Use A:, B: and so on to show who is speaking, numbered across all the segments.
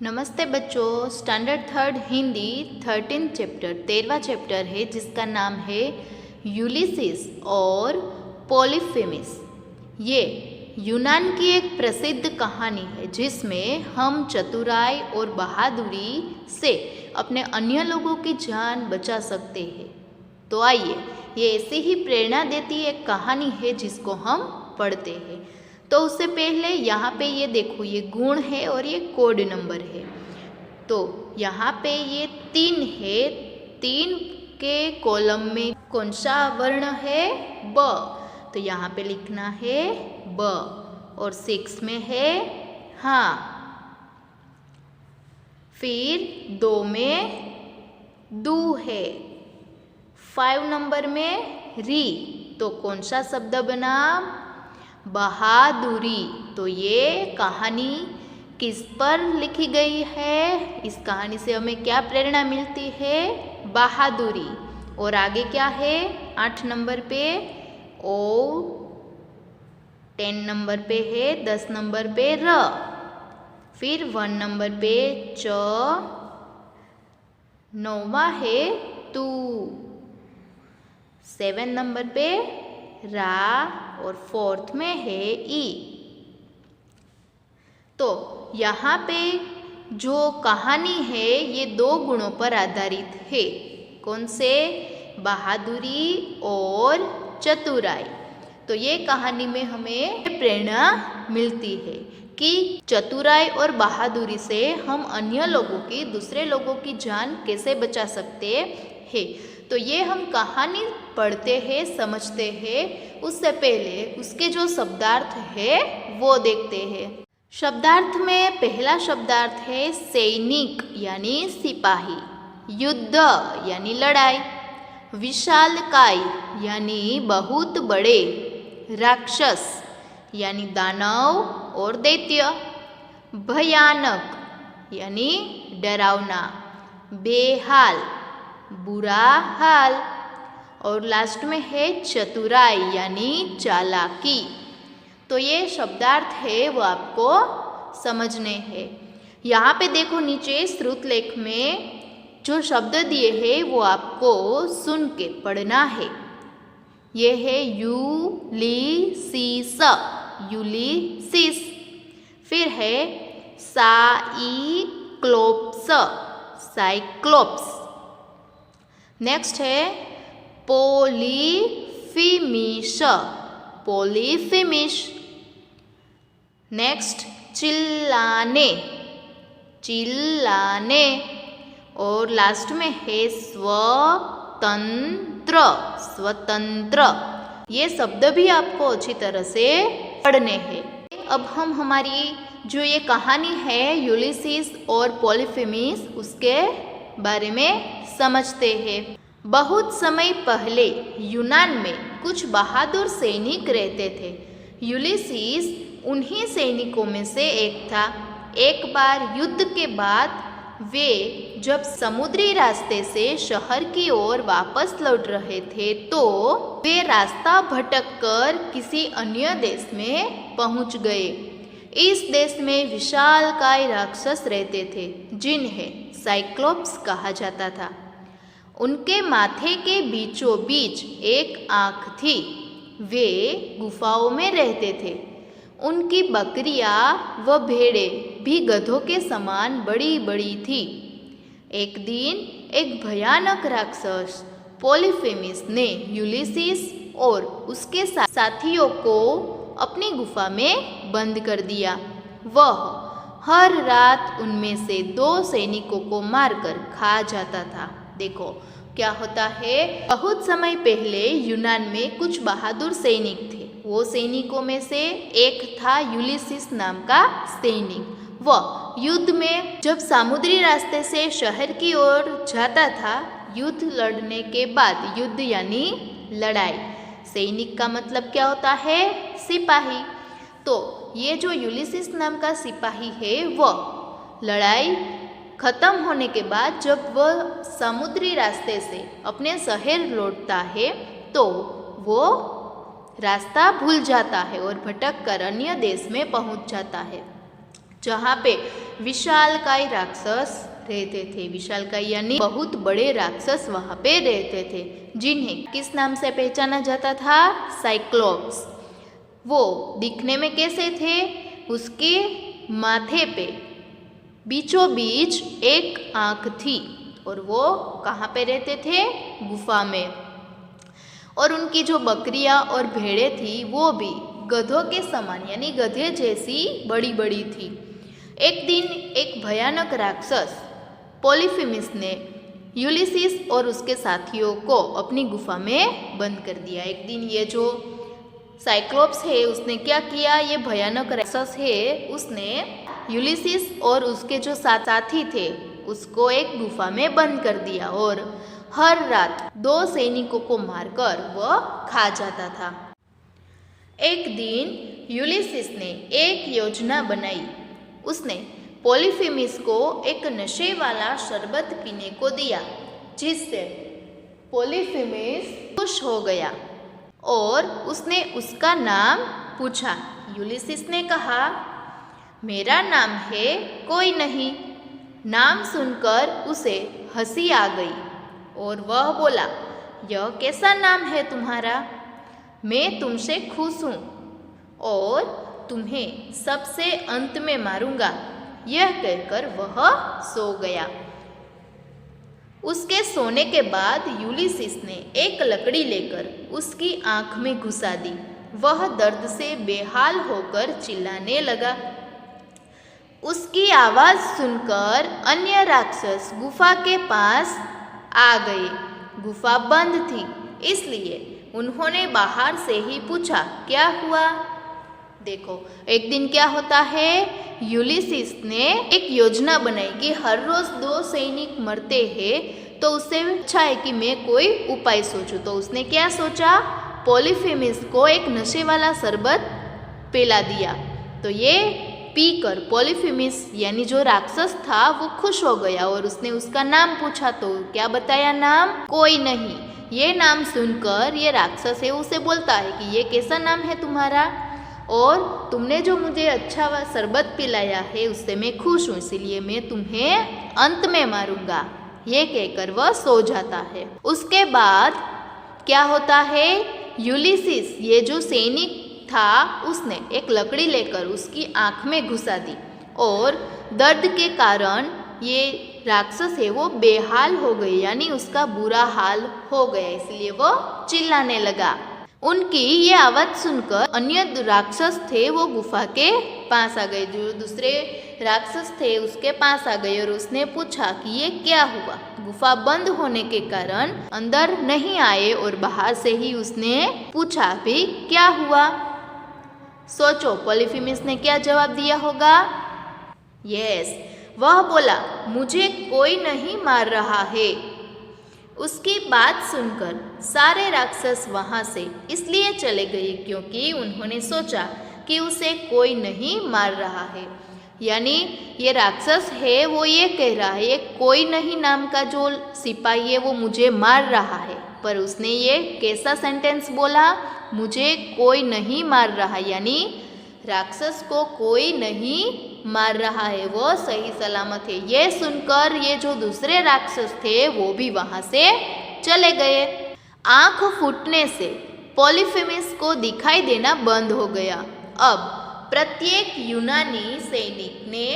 A: नमस्ते बच्चों, standard third Hindi 13 chapter 13वां चैप्टर है जिसका नाम है यूलिसिस और पॉलीफेमिस। ये यूनान की एक प्रसिद्ध कहानी है जिसमें हम चतुराई और बहादुरी से अपने अन्य लोगों की जान बचा सकते हैं। तो आइए, ये ऐसी ही प्रेरणा देती एक कहानी है जिसको हम पढ़ते हैं। तो उससे पहले यहाँ पे ये देखो, ये गुण है और ये कोड नंबर है। तो यहाँ पे ये 3 है, 3 के कॉलम में कौन सा वर्ण है? ब। तो यहाँ पे लिखना है ब। और 6 में है हाँ। फिर 2 में दू है। 5 नंबर में री। तो कौन सा शब्द बना? बहादुरी। तो ये कहानी किस पर लिखी गई है? इस कहानी से हमें क्या प्रेरणा मिलती है? बहादुरी। और आगे क्या है? 8 नंबर पे ओ, 10 नंबर पे है, 10 नंबर पे र। फिर 1 नंबर पे च, 9वां है तू, 7 नंबर पे रा और 4th में है ई। तो यहाँ पे जो कहानी है ये 2 गुणों पर आधारित है। कौन से? बहादुरी और चतुराई। तो ये कहानी में हमें प्रेरणा मिलती है कि चतुराई और बहादुरी से हम अन्य लोगों की, दूसरे लोगों की जान कैसे बचा सकते हैं। तो ये हम कहानी पढ़ते हैं, समझते हैं, उससे पहले उसके जो शब्दार्थ है वो देखते हैं। शब्दार्थ में पहला शब्दार्थ है सैनिक यानी सिपाही, युद्ध यानी लड़ाई, विशालकाय यानी बहुत बड़े, राक्षस यानी दानव और दैत्य, भयानक यानी डरावना, बेहाल बुरा हाल, और लास्ट में है चतुराई यानी चालाकी। तो ये शब्दार्थ है वो आपको समझने हैं। यहाँ पे देखो नीचे श्रुत लेख में जो शब्द दिए हैं वो आपको सुन के पढ़ना है। ये है यूलिसिस, यूलिसिस। फिर है साइक्लोप्स, साइक्लोप्स। नेक्स्ट है पोलीफेमिस, पोलीफेमिस। नेक्स्ट चिल्लाने, चिल्लाने। और लास्ट में है स्वतंत्र, स्वतंत्र। ये शब्द भी आपको अच्छी तरह से पढ़ने हैं। अब हम हमारी जो ये कहानी है यूलिसिस और पॉलीफेमिस उसके बारे में समझते हैं। बहुत समय पहले यूनान में कुछ बहादुर सैनिक रहते थे। यूलिसिस उन्हीं सैनिकों में से एक था। एक बार युद्ध के बाद वे जब समुद्री रास्ते से शहर की ओर वापस लौट रहे थे तो वे रास्ता भटककर किसी अन्य देश में पहुंच गए। इस देश में विशालकाय राक्षस रहते थे जिन्हें साइक्लोप्स कहा जाता था। उनके माथे के बीचों बीच एक आँख थी। वे गुफाओं में रहते थे। उनकी बकरियां व भेड़ें भी गधों के समान बड़ी बड़ी थी। एक दिन एक भयानक राक्षस पॉलीफेमिस ने यूलिसिस और उसके साथियों को अपनी गुफा में बंद कर दिया। वह हर रात उनमें से 2 सैनिकों को मारकर खा जाता था। देखो क्या होता है। बहुत समय पहले यूनान में कुछ बहादुर सैनिक थे। वो सैनिकों में से एक था यूलिसिस नाम का सैनिक। वह युद्ध में जब समुद्री रास्ते से शहर की ओर जाता था, युद्ध लड़ने के बाद, युद्ध यानी लड़ाई, सैनिक का मतलब क्या होता है? सिपाही। तो ये जो यूलिसिस नाम का सिपाही है वह लड़ाई खत्म होने के बाद जब वह समुद्री रास्ते से अपने शहर लौटता है तो वो रास्ता भूल जाता है और भटक कर अन्य देश में पहुंच जाता है। जहाँ पे विशालकाय राक्षस रहते थे। विशालकाय यानी बहुत बड़े राक्षस वहाँ पे रहते थे, जिन्हें किस नाम से पहचाना जाता था? साइक्लोप्स। वो दिखने में कैसे थे? उसके माथे पे बीचों बीच एक आँख थी और वो कहाँ पे रहते थे? गुफा में। और उनकी जो बकरियाँ और भेड़ें थी वो भी गधों के समान यानी गधे जैसी बड़ी बड़ी थी। एक दिन एक भयानक राक्षस पॉलीफेमिस ने यूलिसिस और उसके साथियों को अपनी गुफा में बंद कर दिया। एक दिन ये जो साइक्लोप्स है उसने क्या किया? ये भयानक राक्षस है, उसने यूलिसिस और उसके जो साथी थे उसको एक गुफा में बंद कर दिया और हर रात 2 सैनिकों को मारकर वह खा जाता था। एक दिन यूलिसिस ने एक योजना बनाई। उसने पॉलीफेमिस को एक नशे वाला शरबत पीने को दिया, जिससे पॉलीफेमिस खुश हो गया और उसने उसका नाम पूछा। यूलिसिस ने कहा, मेरा नाम है कोई नहीं। नाम सुनकर उसे हंसी आ गई और वह बोला, यह कैसा नाम है तुम्हारा? मैं तुमसे खुश हूँ और तुम्हें सबसे अंत में मारूंगा। यह कहकर वह सो गया। उसके सोने के बाद यूलिसिस ने एक लकड़ी लेकर उसकी आंख में घुसा दी। वह दर्द से बेहाल होकर चिल्लाने लगा। उसकी आवाज़ सुनकर अन्य राक्षस गुफा के पास आ गए। गुफा बंद थी, इसलिए उन्होंने बाहर से ही पूछा, क्या हुआ? देखो, एक दिन क्या होता है, यूलिसिस ने एक योजना बनाई कि हर रोज 2 सैनिक मरते हैं, तो उससे अच्छा है कि मैं कोई उपाय सोचूं। तो उसने क्या सोचा? पॉलीफेमिस को एक नशे वाला शरबत पिला दिया। तो ये पीकर पॉलीफेमिस यानी जो राक्षस था वो खुश हो गया और उसने उसका नाम पूछा। तो क्या बताया नाम? कोई नहीं। ये नाम सुनकर ये राक्षस है उसे बोलता है कि ये कैसा नाम है तुम्हारा, और तुमने जो मुझे अच्छा शरबत पिलाया है उससे मैं खुश हूँ, इसीलिए मैं तुम्हें अंत में मारूंगा। ये कहकर वह सो जाता है। उसके बाद क्या होता है, यूलिसिस ये जो सैनिक था उसने एक लकड़ी लेकर उसकी आँख में घुसा दी और दर्द के कारण ये राक्षस है वो बेहाल हो गई, यानी उसका बुरा हाल हो गया, इसलिए वो चिल्लाने लगा। उनकी ये आवाज़ सुनकर अन्य राक्षस थे वो गुफा के पास आ गए। जो दूसरे राक्षस थे उसके पास आ गए और उसने पूछा कि ये क्या हुआ। गुफा बंद होने के कारण अंदर नहीं आए और बाहर से ही उसने पूछा भी क्या हुआ। सोचो पॉलीफेमिस ने क्या जवाब दिया होगा? यस, वह बोला, मुझे कोई नहीं मार रहा है। उसकी बात सुनकर सारे राक्षस वहाँ से इसलिए चले गए क्योंकि उन्होंने सोचा कि उसे कोई नहीं मार रहा है। यानी ये राक्षस है वो ये कह रहा है, ये कोई नहीं नाम का जो सिपाही है वो मुझे मार रहा है, पर उसने ये कैसा सेंटेंस बोला? मुझे कोई नहीं मार रहा, यानी राक्षस को कोई नहीं मार रहा है, वो सही सलामत है। ये सुनकर ये जो दूसरे राक्षस थे वो भी वहाँ से चले गए। आँख फूटने से पॉलीफेमिस को दिखाई देना बंद हो गया। अब प्रत्येक यूनानी सैनिक ने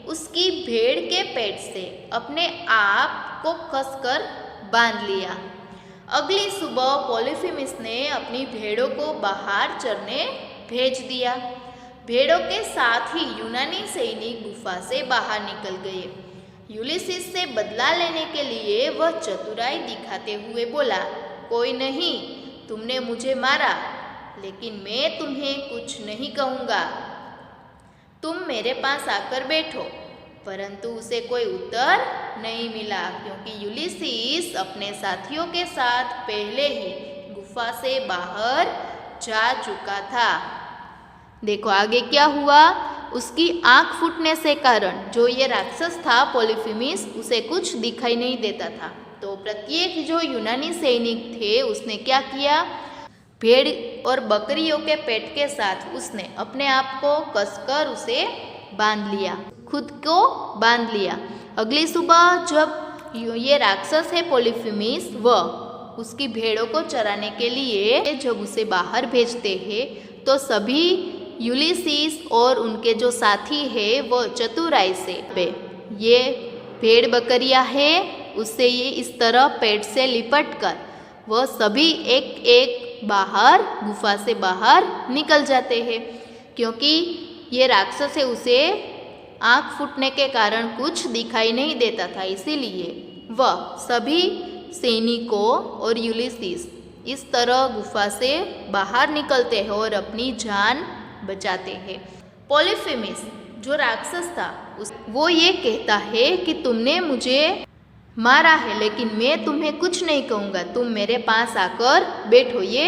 A: उसकी भेड़ के पेट से अपने आप को कसकर बांध लिया। अगली सुबह पॉलीफेमिस ने अपनी भेड़ों को बाहर चरने भेज दिया। भेड़ों के साथ ही यूनानी सैनिक गुफा से बाहर निकल गए। यूलिसिस से बदला लेने के लिए वह चतुराई दिखाते हुए बोला, कोई नहीं, तुमने मुझे मारा, लेकिन मैं तुम्हें कुछ नहीं कहूँगा। तुम मेरे पास आकर बैठो। परंतु उसे कोई उत्तर नहीं मिला क्योंकि यूलिसिस अपने साथियों के साथ पहले ही गुफा से बाहर जा चुका था। देखो आगे क्या हुआ। उसकी आँख फूटने से कारण जो ये राक्षस था पॉलीफेमिस, उसे कुछ दिखाई नहीं देता था। तो प्रत्येक जो यूनानी सैनिक थे उसने क्या किया, भेड़ और बकरियों के पेट के साथ उसने अपने आप को कसकर उसे बांध लिया, खुद को बांध लिया। अगली सुबह जब ये राक्षस है पॉलीफेमिस, वह उसकी भेड़ों को चराने के लिए जब उसे बाहर भेजते हैं तो सभी यूलिसीस और उनके जो साथी है वो चतुराई से ये भेड़ बकरियां है उससे ये इस तरह पेट से लिपट कर वह सभी एक एक बाहर गुफा से बाहर निकल जाते हैं। क्योंकि ये राक्षस है उसे आँख फूटने के कारण कुछ दिखाई नहीं देता था, इसीलिए वह सभी सैनिकों और यूलिसीस इस तरह गुफा से बाहर निकलते हैं और अपनी जान बचाते हैं। पॉलीफेमिस जो राक्षस था वो ये कहता है कि तुमने मुझे मारा है लेकिन मैं तुम्हें कुछ नहीं कहूँगा, तुम मेरे पास आकर बैठो, ये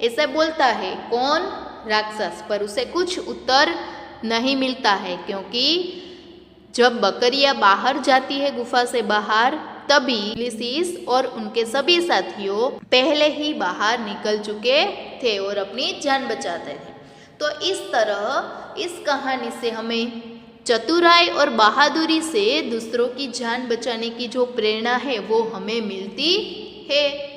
A: ऐसा बोलता है। कौन? राक्षस। पर उसे कुछ उत्तर नहीं मिलता है, क्योंकि जब बकरियां बाहर जाती है गुफा से बाहर तभी यूलिसीस और उनके सभी साथियों पहले ही बाहर निकल चुके थे और अपनी जान बचाते थे। तो इस तरह इस कहानी से हमें चतुराई और बहादुरी से दूसरों की जान बचाने की जो प्रेरणा है वो हमें मिलती है।